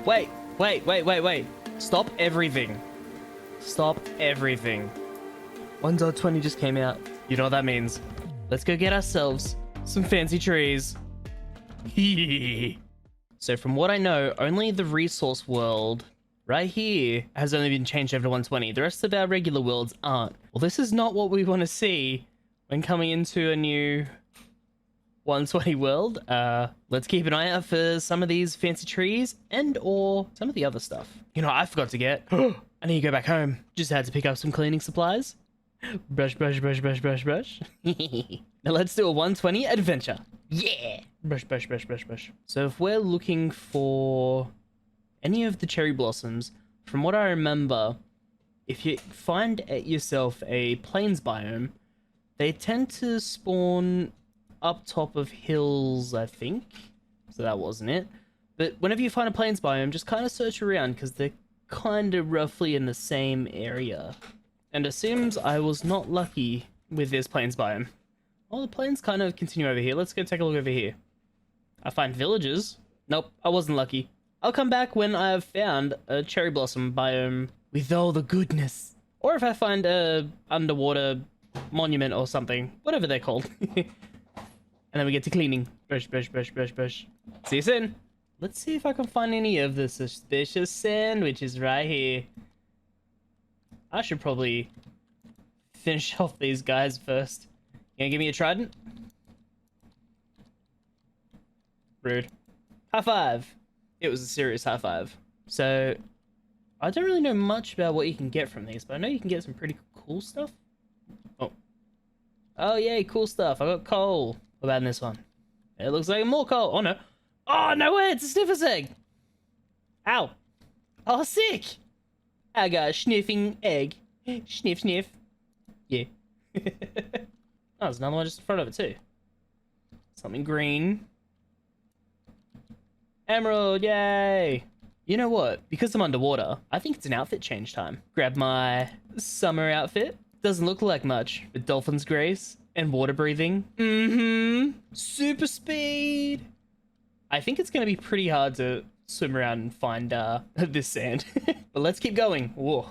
Wait. Stop everything. Stop everything. 1.20 just came out. You know what that means. Let's go get ourselves some fancy trees. So from what I know, only the resource world right here has only been changed over to 120. The rest of our regular worlds aren't. Well, this is not what we want to see when coming into a new 120 world. Let's keep an eye out for some of these fancy trees and or some of the other stuff. You know, I forgot to get. I need to go back home. Just had to pick up some cleaning supplies. Brush. Now let's do a 120 adventure. Yeah. Brush. So if we're looking for any of the cherry blossoms, from what I remember, if you find yourself a plains biome, they tend to spawn up top of hills, I think. So that wasn't it. But whenever you find a plains biome, just kind of search around because they're kind of roughly in the same area. And it seems I was not lucky with this plains biome. Oh, the plains kind of continue over here. Let's go take a look over here. I find villages. Nope, I wasn't lucky. I'll come back when I have found a cherry blossom biome with all the goodness. Or if I find a underwater monument or something. Whatever they're called. And then we get to cleaning. Brush. See you soon. Let's see if I can find any of the suspicious sandwiches right here. I should probably finish off these guys first. You gonna give me a trident? Rude. High five. It was a serious high five. So, I don't really know much about what you can get from these, but I know you can get some pretty cool stuff. Oh yay, cool stuff. I got coal. What about in this one? It looks like more coal. Oh no. Oh no way, it's a sniffer's egg. Ow. Oh, sick. I got a sniffing egg. Sniff. Yeah. Oh, there's another one just in front of it too. Something green. Emerald, yay! You know what? Because I'm underwater, I think it's an outfit change time. Grab my summer outfit. Doesn't look like much, but dolphin's grace and water breathing. Super speed. I think it's gonna be pretty hard to swim around and find this sand. But let's keep going. Whoa.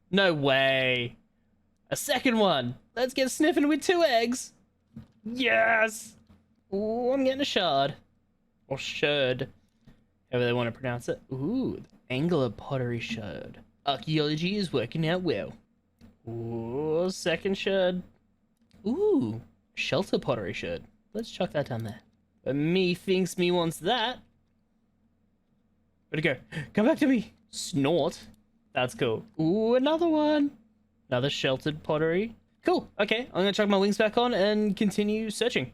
No way. A second one. Let's get sniffing with 2 eggs. Yes. Ooh, I'm getting a shard. Or sherd. However they want to pronounce it. Ooh, angular pottery sherd. Archaeology is working out well. Ooh, second sherd. Ooh, shelter pottery sherd. Let's chuck that down there. But me thinks me wants that. Where'd it go? Come back to me. Snort. That's cool. Ooh, another one. Another sheltered pottery. Cool. Okay, I'm gonna chuck my wings back on and continue searching.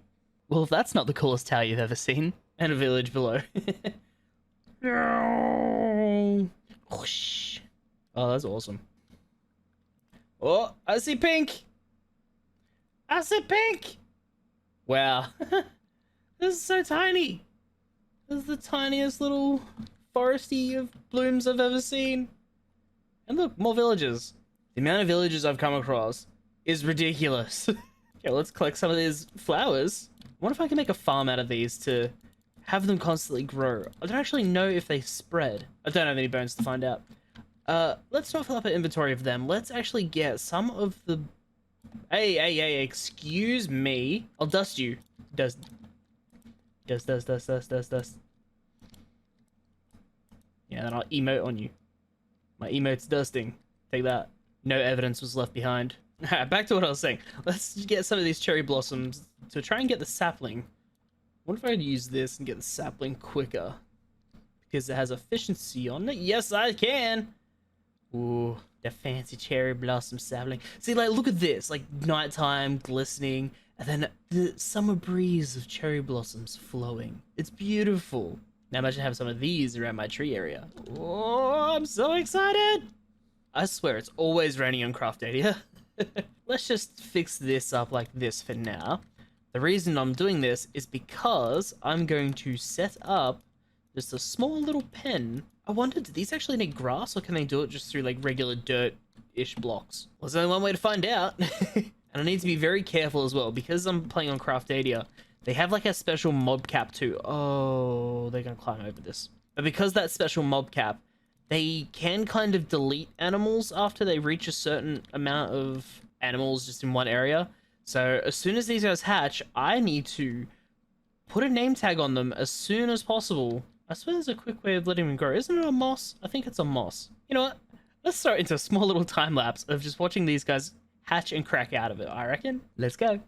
Well, if that's not the coolest tower you've ever seen. And a village below. Oh, that's awesome. Oh, I see pink. I see pink. Wow. This is so tiny. This is the tiniest little foresty of blooms I've ever seen. And look, more villages. The amount of villages I've come across is ridiculous. Okay, let's collect some of these flowers. I wonder if I can make a farm out of these to have them constantly grow. I don't actually know if they spread. I don't have any bones to find out. Let's not fill up an inventory of them. Let's actually get some of the... Hey, excuse me. I'll dust you. Dust. Yeah, then I'll emote on you. My emote's dusting. Take that. No evidence was left behind. Back to what I was saying. Let's get some of these cherry blossoms to try and get the sapling. What if I could use this and get the sapling quicker? Because it has efficiency on it. Yes, I can. Ooh, the fancy cherry blossom sapling. See, like, look at this. Like, nighttime, glistening, and then the summer breeze of cherry blossoms flowing. It's beautiful. Now imagine having some of these around my tree area. Oh, I'm so excited. I swear, it's always raining on Craftadia. Let's just fix this up like this for now. The reason I'm doing this is because I'm going to set up just a small little pen. I wondered, do these actually need grass or can they do it just through like regular dirt-ish blocks? Well, there's only one way to find out. And I need to be very careful as well because I'm playing on Craftadia. They have like a special mob cap too. Oh, they're gonna climb over this. But because that special mob cap, they can kind of delete animals after they reach a certain amount of animals just in one area. So as soon as these guys hatch, I need to put a name tag on them as soon as possible. I suppose there's a quick way of letting them grow. Isn't it a moss? I think it's a moss. You know what? Let's start into a small little time lapse of just watching these guys hatch and crack out of it, I reckon. Let's go.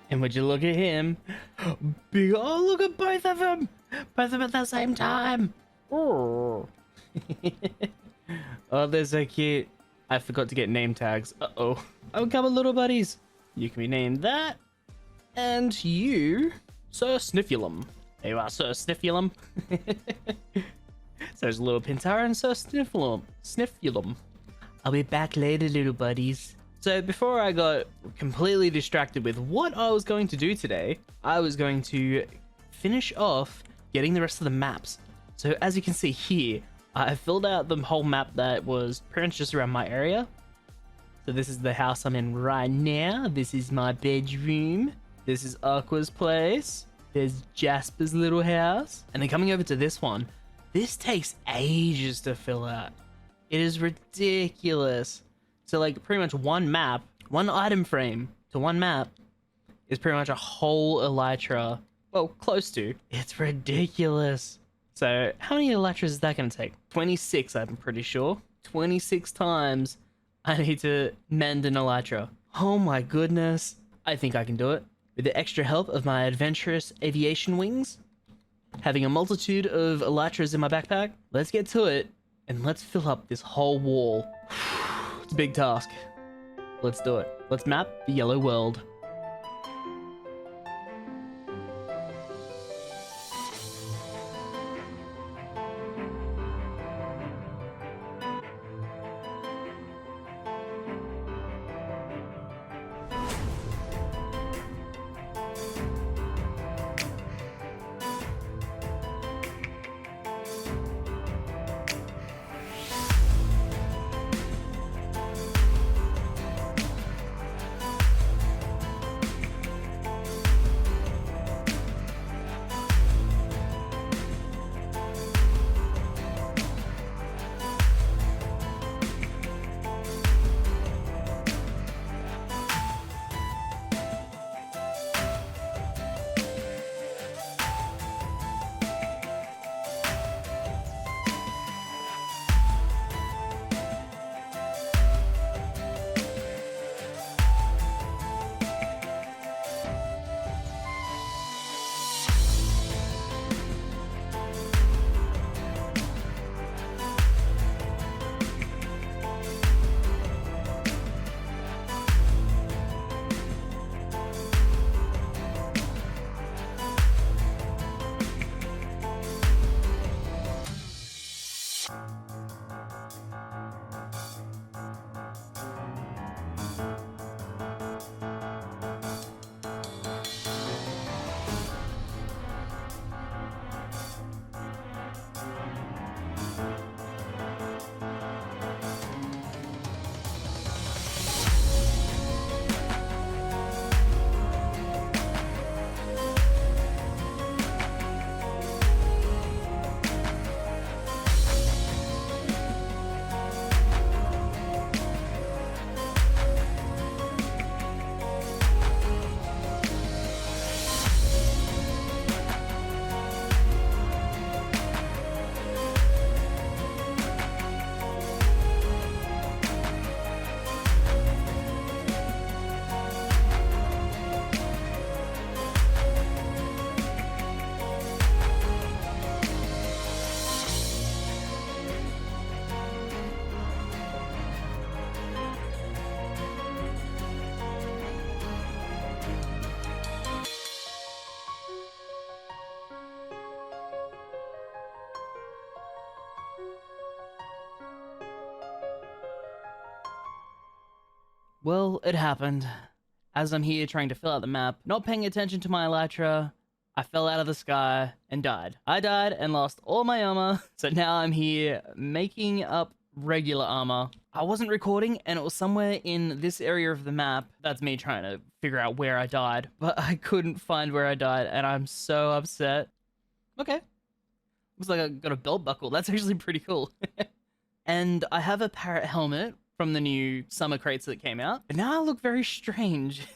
And would you look at him? Big, oh, look at both of them! Both of them at the same time! Oh, oh, they're so cute. I forgot to get name tags. Uh-oh. Oh, come on, little buddies. You can be named that. And you, Sir Sniffulum. There you are, Sir Sniffulum. So there's a little Pintarrow and Sir Sniffulum. I'll be back later, little buddies. So before I got completely distracted with what I was going to do today, I was going to finish off getting the rest of the maps. So as you can see here, I filled out the whole map that was pretty much just around my area. So this is the house I'm in right now. This is my bedroom. This is Aqua's place. There's Jasper's little house. And then coming over to this one, this takes ages to fill out. It is ridiculous. So like pretty much one map, one item frame to one map is pretty much a whole elytra. Well, close to. It's ridiculous. So how many elytras is that going to take? 26, I'm pretty sure. 26 times I need to mend an elytra. Oh my goodness. I think I can do it. With the extra help of my adventurous aviation wings, having a multitude of elytras in my backpack, let's get to it and let's fill up this whole wall. It's a big task. Let's do it. Let's map the yellow world. Well, it happened. As I'm here trying to fill out the map, not paying attention to my elytra, I fell out of the sky and died. I died and lost all my armor, so now I'm here making up regular armor. I wasn't recording, and it was somewhere in this area of the map. That's me trying to figure out where I died, but I couldn't find where I died, and I'm so upset. Okay. Looks like I got a belt buckle. That's actually pretty cool. And I have a parrot helmet from the new summer crates that came out. But now I look very strange.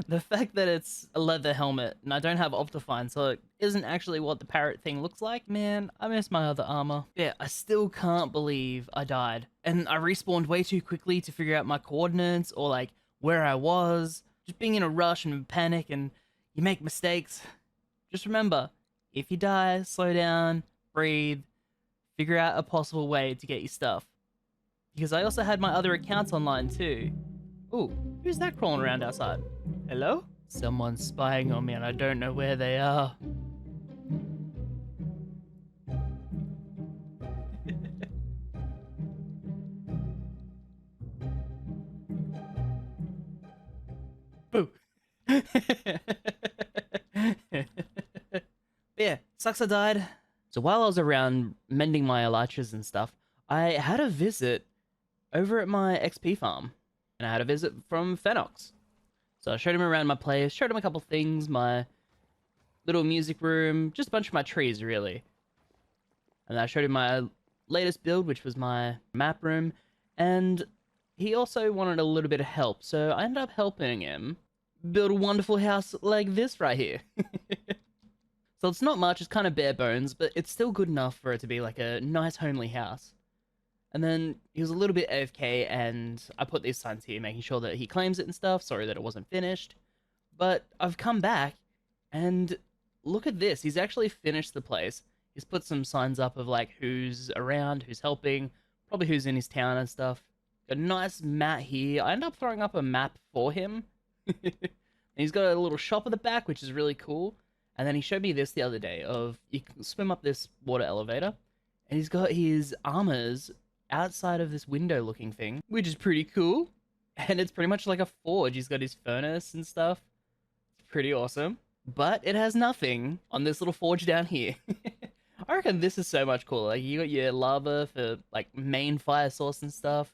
The fact that it's a leather helmet and I don't have Optifine, so it isn't actually what the parrot thing looks like. Man, I miss my other armor. Yeah, I still can't believe I died. And I respawned way too quickly to figure out my coordinates or like where I was. Just being in a rush and panic, and you make mistakes. Just remember, if you die, slow down, breathe, figure out a possible way to get your stuff. Because I also had my other accounts online too. Ooh, who's that crawling around outside? Hello? Someone's spying on me and I don't know where they are. Boo. Yeah, sucks I died. So while I was around mending my elytras and stuff, I had a visit over at my XP farm. And I had a visit from Fenox. So I showed him around my place, showed him a couple things, my little music room, just a bunch of my trees, really. And I showed him my latest build, which was my map room. And he also wanted a little bit of help, so I ended up helping him build a wonderful house like this right here. So it's not much, it's kind of bare bones, but it's still good enough for it to be like a nice homely house. And then he was a little bit AFK, and I put these signs here, making sure that he claims it and stuff. Sorry that it wasn't finished. But I've come back, and look at this. He's actually finished the place. He's put some signs up of like who's around, who's helping, probably who's in his town and stuff. Got a nice mat here. I ended up throwing up a map for him. And he's got a little shop at the back, which is really cool. And then he showed me this the other day of you can swim up this water elevator, and he's got his armors outside of this window looking thing, which is pretty cool. And it's pretty much like a forge. He's got his furnace and stuff. It's pretty awesome. But it has nothing on this little forge down here. I reckon this is so much cooler. Like, you got your lava for like main fire source and stuff.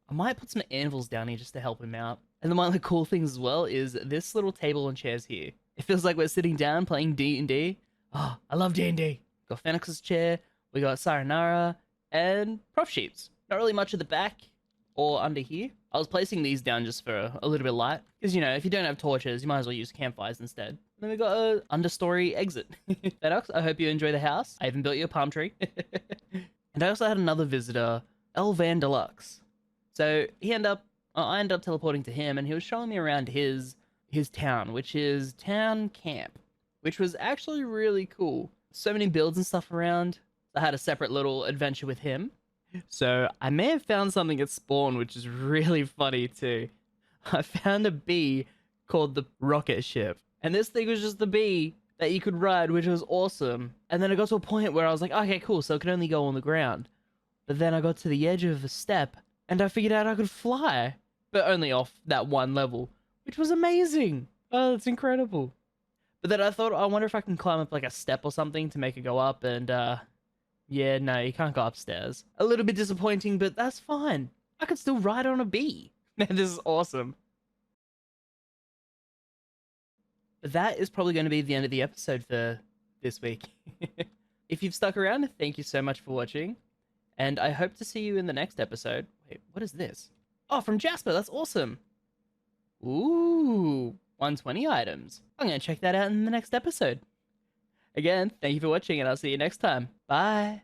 I might put some anvils down here just to help him out. And then one of the cool things as well is this little table and chairs here. It feels like we're sitting down playing D&D. Oh, I love D&D. Got Fenix's chair, we got Sayonara, and Prof Sheets. Not really much at the back or under here. I was placing these down just for a little bit of light. Because, you know, if you don't have torches, you might as well use campfires instead. And then we got a understory exit. Fedox, I hope you enjoy the house. I even built you a palm tree. And I also had another visitor, Elvan Deluxe. So I ended up teleporting to him, and he was showing me around his town, which is Town Camp, which was actually really cool. So many builds and stuff around. I had a separate little adventure with him. So I may have found something at spawn, which is really funny too. I found a bee called the rocket ship. And this thing was just the bee that you could ride, which was awesome. And then it got to a point where I was like, okay, cool, so it can only go on the ground. But then I got to the edge of a step, and I figured out I could fly. But only off that one level, which was amazing. Oh, that's incredible. But then I thought, I wonder if I can climb up like a step or something to make it go up, and yeah, no, you can't go upstairs. A little bit disappointing, but that's fine. I could still ride on a bee. This is awesome. But that is probably going to be the end of the episode for this week. If you've stuck around, thank you so much for watching. And I hope to see you in the next episode. Wait, what is this? Oh, from Jasper, that's awesome. Ooh, 120 items. I'm going to check that out in the next episode. Again, thank you for watching, and I'll see you next time. Bye.